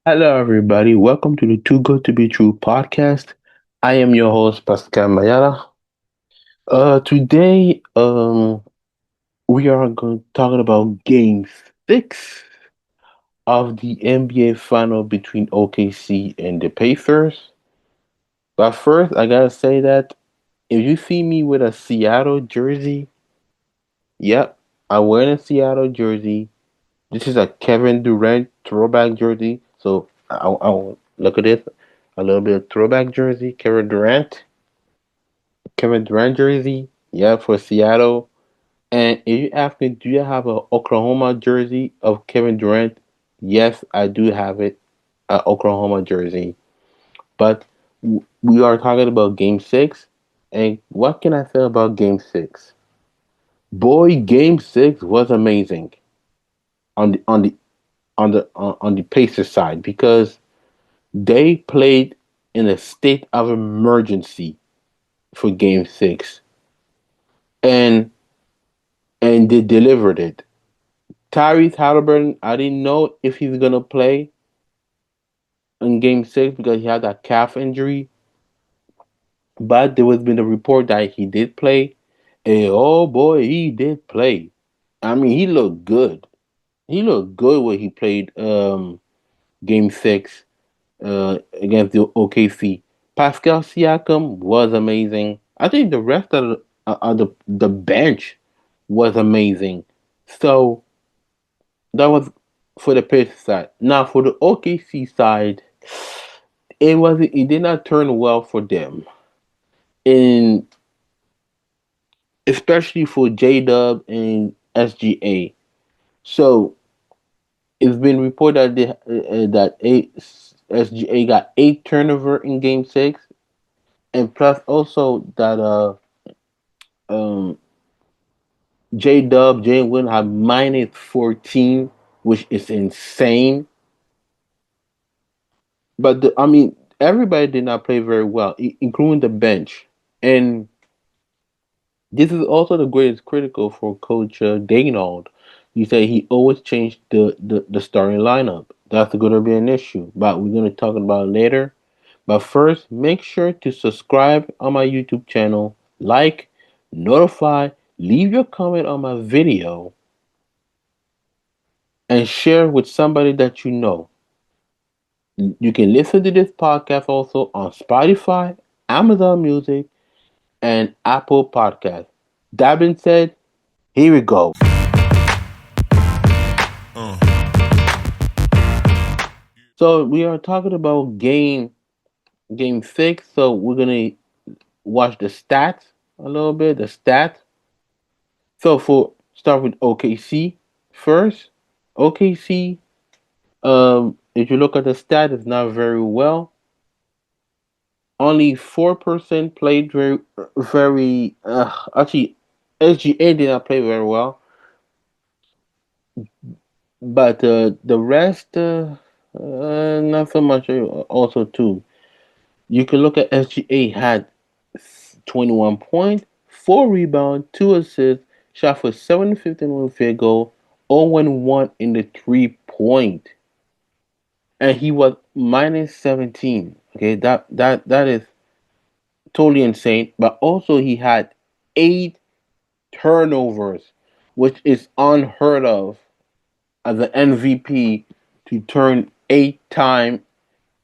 Hello, everybody. Welcome to the Too Good to Be True podcast. I am your host, Pascal Mayala. Today, we are going talking about Game 6 of the NBA Final between OKC and the Pacers. But first, I gotta say that if you see me with a Seattle jersey, yep, I'm wearing a Seattle jersey. This is a Kevin Durant throwback jersey. So I'll look at this. A little bit of throwback jersey, Kevin Durant jersey. Yeah, for Seattle. And if you ask me, do you have a Oklahoma jersey of Kevin Durant? Yes, I do have it, a Oklahoma jersey. But we are talking about Game 6. And what can I say about Game 6? Boy, Game 6 was amazing on the Pacers side because they played in a state of emergency for Game 6, and they delivered it. Tyrese Haliburton, I didn't know if he's gonna play in Game 6 because he had that calf injury, but there was been a report that he did play, and oh boy, he did play. I mean, he looked good. He looked good when he played Game 6 against the OKC. Pascal Siakam was amazing. I think the rest of the bench was amazing. So that was for the Pacers side. Now for the OKC side, it did not turn well for them, and especially for J Dub and SGA. So it's been reported that SGA got 8 turnover in Game 6, and plus also that um J Dub Jalen Williams have minus 14, which is insane. But I mean, everybody did not play very well, including the bench. And this is also the greatest critical for Coach Daynold. He said he always changed the starting lineup. That's going to be an issue, but we're going to talk about it later. But first, make sure to subscribe on my YouTube channel, like, notify, leave your comment on my video, and share with somebody that you know. You can listen to this podcast also on Spotify, Amazon Music, and Apple Podcast. That being said, here we go. So we are talking about game 6. So we're gonna watch the stats a little bit. The stats. So for start with OKC first. OKC. If you look at the stat, it's not very well. Only 4% played very. Actually, SGA did not play very well, but the rest, not so much. Also, too, you can look at SGA had 21 points, 4 rebounds, 2 assists, shot for 7-15 on field goal, 0-1 in the 3 point, and he was minus 17. Okay, that is totally insane. But also he had 8 turnovers, which is unheard of as an MVP to turn 8 times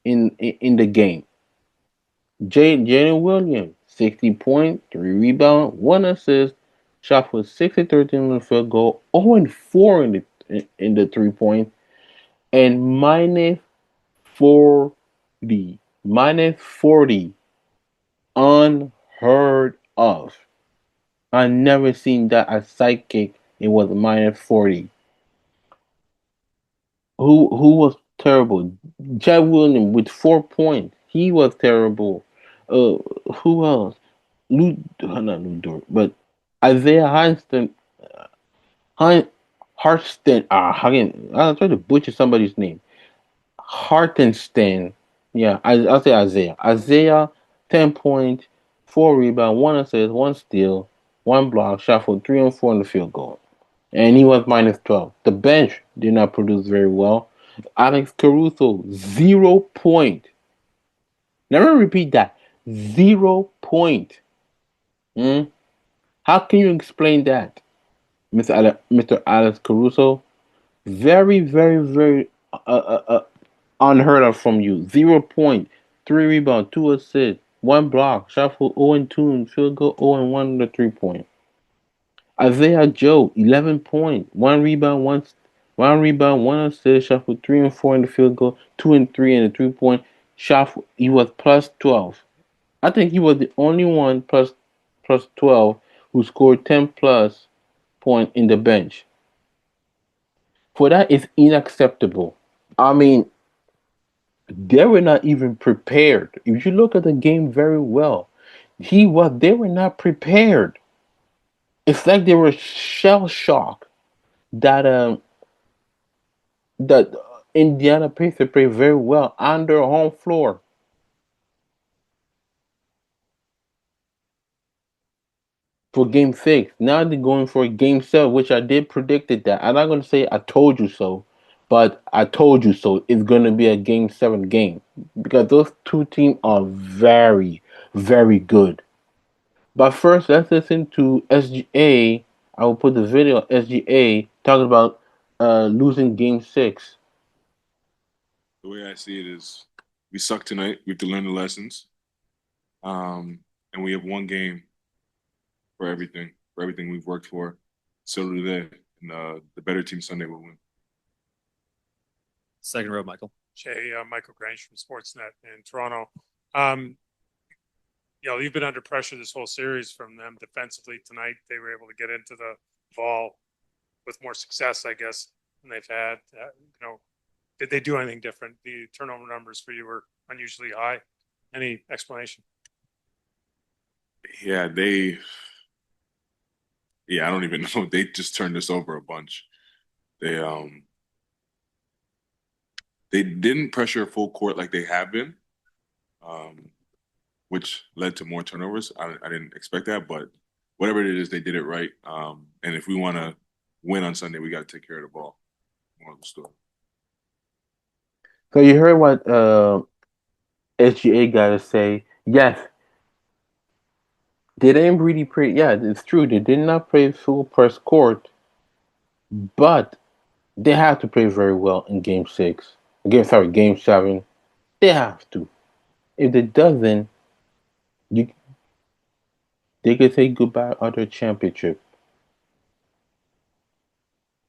in the game. Jalen Williams, 60 points, 3 rebounds, 1 assist, shot for 60-13 on the field goal, 0-4 in the 3 point, and minus 40. Minus 40. Unheard of. I never seen that a sidekick it was minus 40. Who was terrible? Chad Williams with 4 points. He was terrible. Uh, who else? Not Lou Dort, but Isaiah Heinston, Hein, Hartston. Again, I'll try to butcher somebody's name. Hartenstein. Yeah, I'll say Isaiah. Isaiah, 10 points, 4 rebounds, 1 assist, 1 steal, 1 block, shot for 3-4 in the field goal. And he was minus 12. The bench did not produce very well. Alex Caruso, 0 point. Let me repeat that. 0 point. Hmm? How can you explain that, Mr. Alex Caruso? Very, very, very unheard of from you. 0 point, 3 rebounds, 2 assists, 1 block, shot for 0 and 2, and field goal 0 and 1 on the 3 point. Isaiah Joe, 11 point, 1 rebound, one rebound, 1 assist, shot for 3 and 4 in the field goal, 2 and 3 in the 3 point. He was plus 12. I think he was the only one plus 12 who scored 10 plus point in the bench. For that is unacceptable. I mean, they were not even prepared. If you look at the game very well, they were not prepared. It's like they were shell shocked that Indiana Pacers played very well on their home floor for game 6. Now they're going for game 7, which I did predicted that. I'm not gonna say I told you so, but I told you so. It's gonna be a game 7 game because those two teams are very, very good. But first, let's listen to SGA. I will put the video of SGA talking about losing game 6. The way I see it is, we suck tonight. We have to learn the lessons, and we have one game for everything we've worked for. So do they, and the better team Sunday will win. Second row, Michael. Jay, Michael Grange from Sportsnet in Toronto. Um, you've been under pressure this whole series from them defensively. Tonight, they were able to get into the ball with more success, I guess, than they've had. Did they do anything different? The turnover numbers for you were unusually high. Any explanation? Yeah, I don't even know. They just turned us over a bunch. They they didn't pressure full court like they have been, um, which led to more turnovers. I didn't expect that, but whatever it is, they did it right. And if we want to win on Sunday, we got to take care of the ball. More of the story. So you heard what SGA got to say. Yes, they didn't really play. Yeah, it's true. They did not play full press court, but they have to play very well in game 6. Game 7. They have to. If they doesn't, you they could say goodbye on their championship.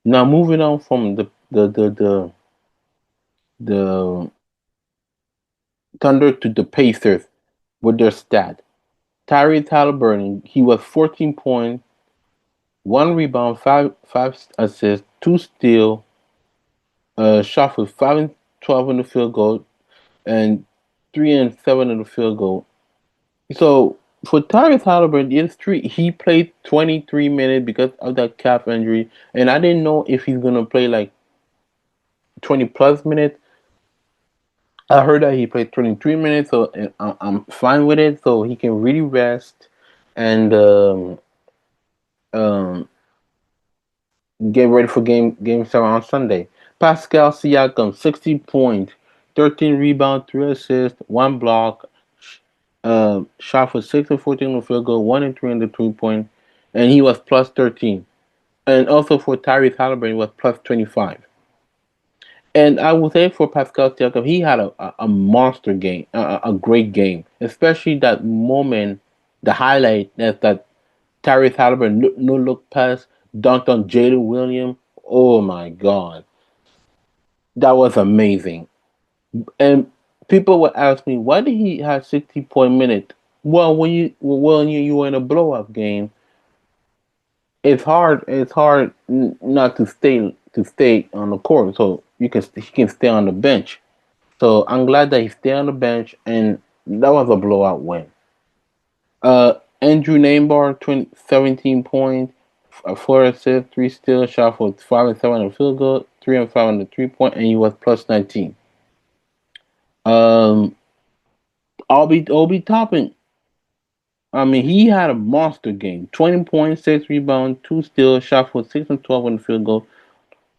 Now moving on from the Thunder to the Pacers with their stat. Tyrese Haliburton, he was 14 points, 1 rebound, five assists, 2 steals, shot with 5 and 12 in the field goal, and 3 and 7 in the field goal. So for Tyrese Haliburton, it's true he played 23 minutes because of that calf injury, and I didn't know if he's gonna play like 20 plus minutes. I heard that he played 23 minutes, so I'm fine with it. So he can really rest and um, get ready for game 7 on Sunday. Pascal Siakam, 60 points, 13 rebounds, 3 assists, 1 block, shot for 6 and 14 on the field goal, 1 and 3 in the 3 point, and he was plus 13. And also for Tyrese Haliburton, he was plus 25. And I would say for Pascal Siakam, he had a monster game, a great game, especially that moment, the highlight that Tyrese Haliburton no look pass dunked on Jalen Williams. Oh my God, that was amazing. And people would ask me, why did he have 60 point minute? Well, when you were in a blowout game, it's hard not to stay on the court, so he can stay on the bench. So I'm glad that he stayed on the bench, and that was a blowout win. Andrew Nembhard, 17 points, 4 assists, 3 steals, shot for 5 and 7 on the field goal, 3 and 5 on the 3 point, and he was plus 19. Um, Obi Toppin. I mean, he had a monster game. 20 points, 6 rebounds, 2 steals, shot for 6 and 12 on the field goal,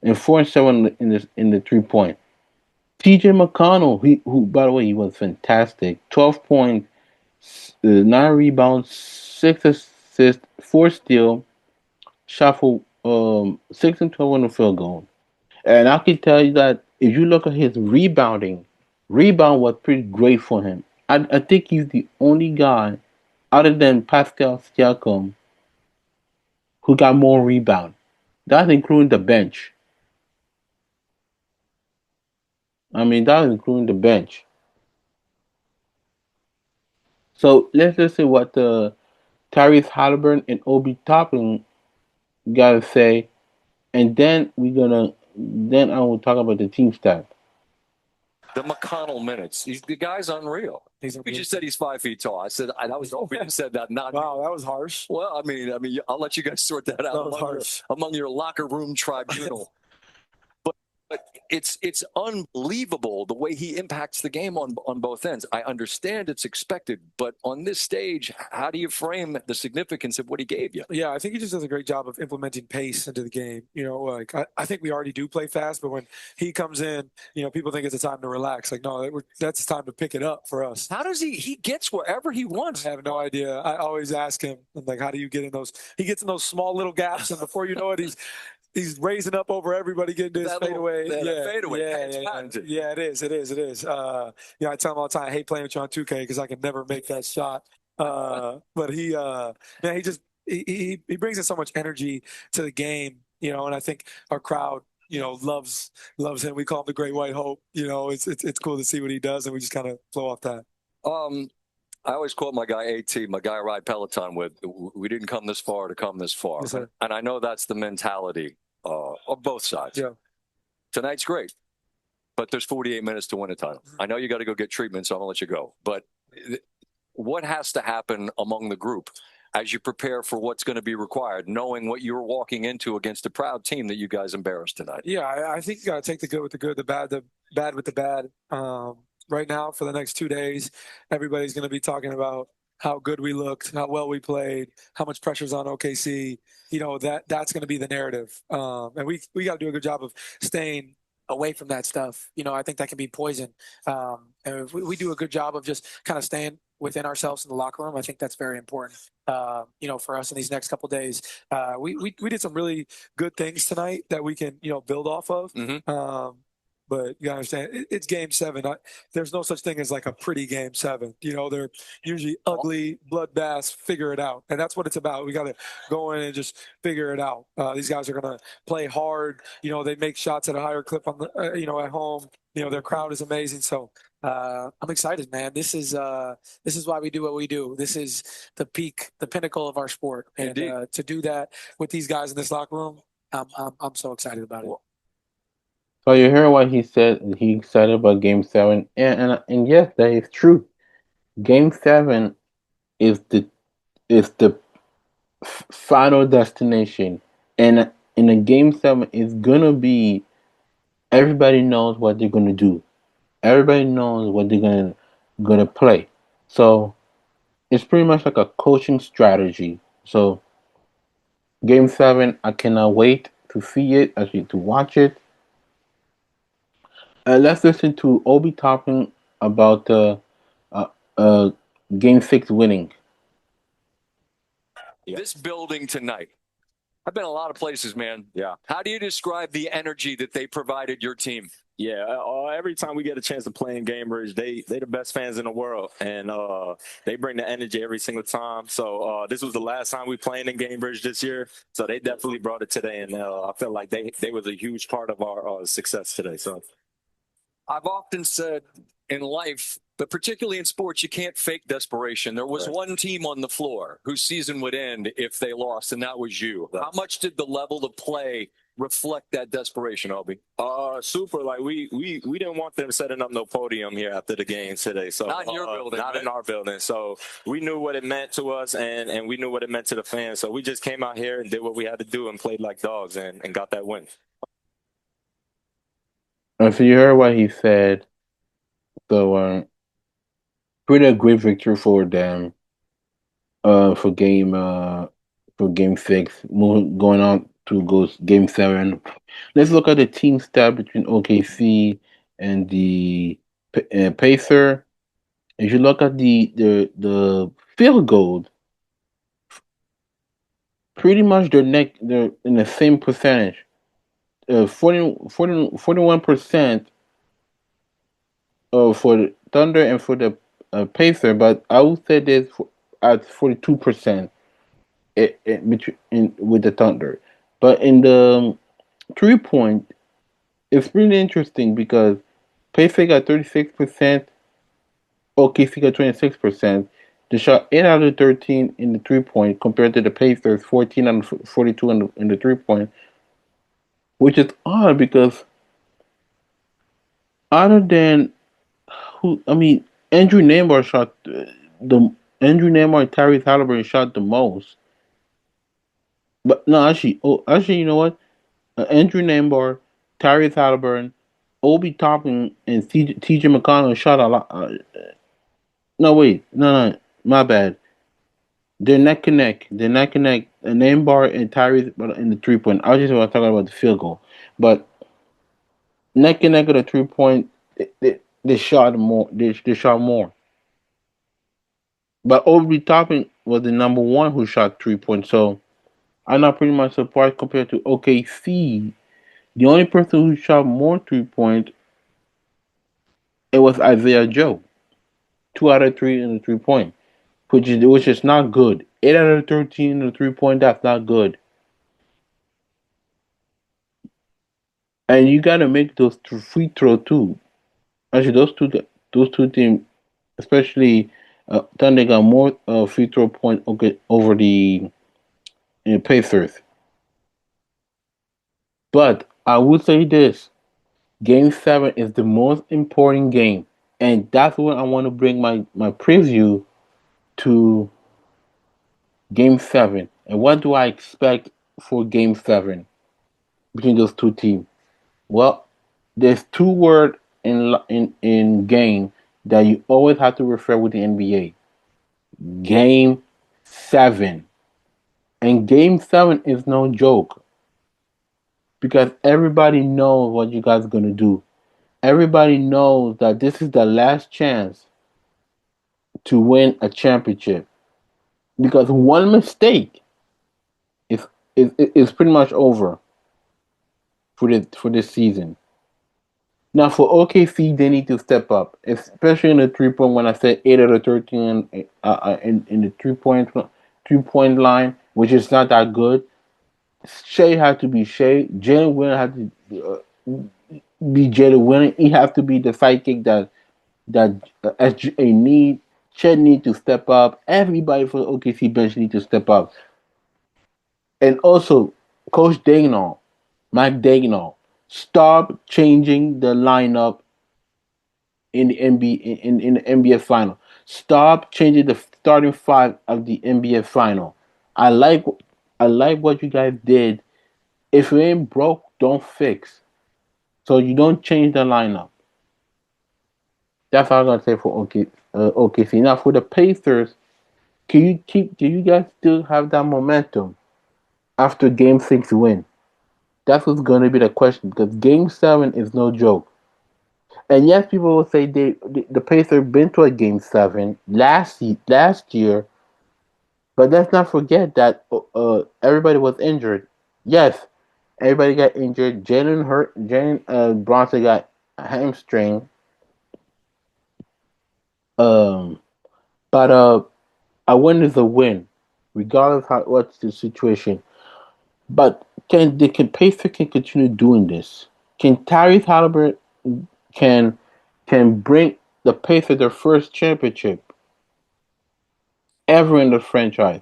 and 4 and 7 in the 3 point. TJ McConnell, who by the way he was fantastic. 12 points, 9 rebounds, 6 assists, 4 steals, shot for 6 and 12 on the field goal. And I can tell you that if you look at his rebound was pretty great for him. I think he's the only guy other than Pascal Siakam who got more rebound. That's including the bench. I mean, that's including the bench. So let's just see what the Tyrese Haliburton and Obi Toppin gotta say, and then I will talk about the team stats. The McConnell minutes. The guy's unreal. We just said he's 5 feet tall. I said that was Obi who said that. Not wow, that was harsh. Well, I mean, I'll let you guys sort that out among your locker room tribunal. But it's unbelievable the way he impacts the game on both ends. I understand it's expected, but on this stage, how do you frame the significance of what he gave you? Yeah, I think he just does a great job of implementing pace into the game. You know, like I think we already do play fast, but when he comes in, you know, people think it's a time to relax. Like, no, that's time to pick it up for us. How does he gets wherever he wants? I have no idea. I always ask him, I'm like, how do you get in those? He gets in those small little gaps, and before you know it, he's raising up over everybody, getting his fadeaway. Yeah, it is. You know, I tell him all the time, I hate playing with you on 2K because I can never make that shot. But he brings in so much energy to the game, you know, and I think our crowd, you know, loves him. We call him the Great White Hope. You know, it's cool to see what he does, and we just kind of flow off that. I always quote my guy AT, my guy I ride Peloton with. We didn't come this far to come this far, Yes, and I know that's the mentality of both sides. Yeah. Tonight's great, but there's 48 minutes to win a title. I know you got to go get treatment, so I'm gonna let you go. But what has to happen among the group as you prepare for what's going to be required, knowing what you're walking into against a proud team that you guys embarrassed tonight? Yeah, I think you got to take the good with the good, the bad with the bad. Right now, for the next 2 days, everybody's going to be talking about how good we looked, how well we played, how much pressure's on OKC. You know, that's going to be the narrative. And we got to do a good job of staying away from that stuff. You know, I think that can be poison. And if we do a good job of just kind of staying within ourselves in the locker room, I think that's very important. You know, for us in these next couple of days, we did some really good things tonight that we can, you know, build off of. But you understand, it's game 7. There's no such thing as like a pretty game 7. You know, they're usually ugly, bloodbaths, figure it out. And that's what it's about. We got to go in and just figure it out. These guys are going to play hard. You know, they make shots at a higher clip on the, you know, at home. You know, their crowd is amazing. So I'm excited, man. This is why we do what we do. This is the peak, the pinnacle of our sport. And to do that with these guys in this locker room, I'm so excited about it. So you heard what he said. He excited about Game 7, and yes, that is true. Game 7 is the final destination, and in a Game 7, it's gonna be everybody knows what they're gonna do. Everybody knows what they're gonna play. So it's pretty much like a coaching strategy. So Game 7, I cannot wait to see it, actually to watch it. Let's listen to Obi talking about uh, uh, Game 6 winning. This building tonight, I've been a lot of places, man. Yeah. How do you describe the energy that they provided your team? Yeah, every time we get a chance to play in Gainbridge, they the best fans in the world, and they bring the energy every single time. So this was the last time we played in Gainbridge this year, so they definitely brought it today, and I feel like they was a huge part of our success today. So I've often said in life, but particularly in sports, you can't fake desperation. There was one team on the floor whose season would end if they lost, and that was you. How much did the level of play reflect that desperation, Obi? Super. Like we didn't want them setting up no podium here after the game today. So not in your building. Not in our building. So we knew what it meant to us, and we knew what it meant to the fans. So we just came out here and did what we had to do and played like dogs and got that win. So you heard what he said. So pretty great victory for them. For game 6, going on to Game 7. Let's look at the team stat between OKC and the Pacer. If you look at the field goal, pretty much they're in the same percentage. 41% for the Thunder and for the Pacer, but I would say this at 42% with the Thunder. But in the 3 point, it's really interesting because Pacer got 36%, OKC got 26%. They shot 8 out of 13 in the 3 point compared to the Pacers 14 out of 42 in the 3 point, which is odd because other than Andrew Neymar shot the Andrew Neymar and Tyrese Haliburton shot the most. But no, actually, you know what? Andrew Neymar, Tyrese Haliburton, Obi Toppin, and TJ McConnell shot a lot. No, wait, no, my bad. They're neck and neck. They're neck and neck. Neymar and Tyrese, but in the 3 point. I just want to talk about the field goal, but neck and neck at the 3 point. They shot more. They shot more. But Obi Toppin was the number one who shot 3 points. So I'm not pretty much surprised compared to OKC. The only person who shot more 3 points it was Isaiah Joe, 2 out of 3 in the 3 point, which is not good. 8 out of 13 in the 3 point, that's not good. And you gotta make those free throw too. Actually, those two teams, especially Thunder, got more free throw point over the Pacers. But I would say this: Game 7 is the most important game, and that's when I want to bring my preview to Game 7. And what do I expect for Game 7 between those two teams? Well, there's two words in game that you always have to refer with the NBA. Game 7. And Game 7 is no joke because everybody knows what you guys are going to do. Everybody knows that this is the last chance to win a championship because one mistake is pretty much over for this season. Now for OKC, they need to step up, especially in the 3 point. When I said 8 out of 13 in the 3 point line, which is not that good. Shea had to be Shea. Jalen Williams had to be Jalen Williams. He have to be the sidekick that SGA need. Chet need to step up. Everybody for the OKC bench need to step up. And also, Coach Dagnall, Mike Dagnall, stop changing the lineup in the in the NBA final. Stop changing the starting five of the NBA final. I like I like what you guys did. If it ain't broke, don't fix. So you don't change the lineup. That's all I'm gonna say for OKC. Now for the Pacers, do you guys still have that momentum after Game 6 win? That's what's gonna be the question because Game 7 is no joke. And yes, people will say the Pacers been to a Game 7 last year, but let's not forget that everybody was injured. Yes, everybody got injured. Jalen Bronson got a hamstring. Um, but a win is a win, regardless what's the situation. But can Pacers can continue doing this? Can Tyrese Haliburton can can bring the Pacers their first championship ever in the franchise?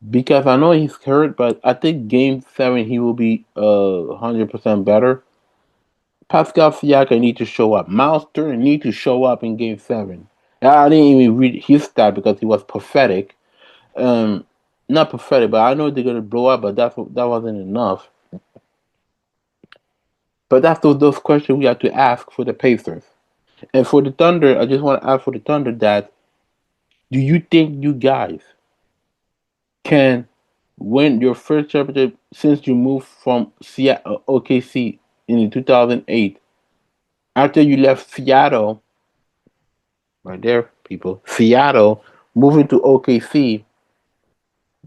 Because I know he's hurt, but I think Game 7 he will be 100% better. Pascal Siakam need to show up. Miles Turner need to show up in Game 7. I didn't even read his stat because he was pathetic. Um, Not pathetic, but I know they're gonna blow up, but that wasn't enough. But that's those questions we have to ask for the Pacers. And for the Thunder, I just want to ask for the Thunder that do you think you guys can win your first championship since you moved from Seattle, OKC? in 2008. After you left Seattle, right there, people, Seattle, moving to OKC,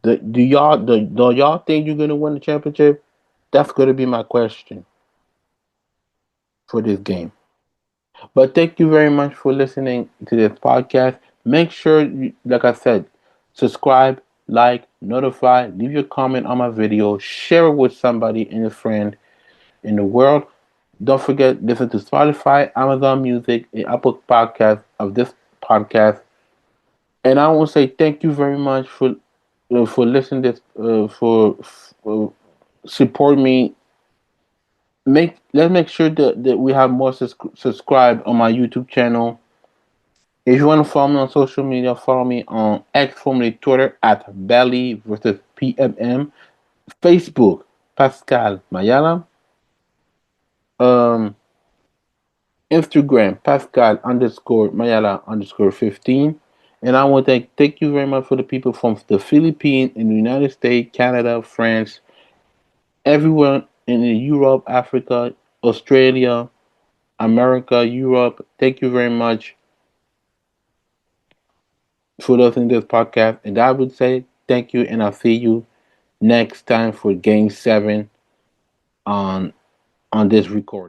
do y'all think you're gonna win the championship? That's gonna be my question for this game. But thank you very much for listening to this podcast. Make sure, like I said, subscribe, like, notify, leave your comment on my video, share it with somebody and a friend in the world. Don't forget, listen to Spotify, Amazon Music, and Apple Podcasts of this podcast. And I want to say thank you very much for listening this for support me. Let's make sure that we have more subscribe on my YouTube channel. If you want to follow me on social media, follow me on X, formerly Twitter at Belly versus PMM, Facebook Pascal Mayala, um, Instagram Pascal underscore Mayala underscore 15. And I want to thank you very much for the people from the Philippines, in the United States, Canada, France, everywhere in Europe, Africa, Australia, America, Europe. Thank you very much for listening to this podcast. And I would say thank you, and I'll see you next time for Game 7 on this recording.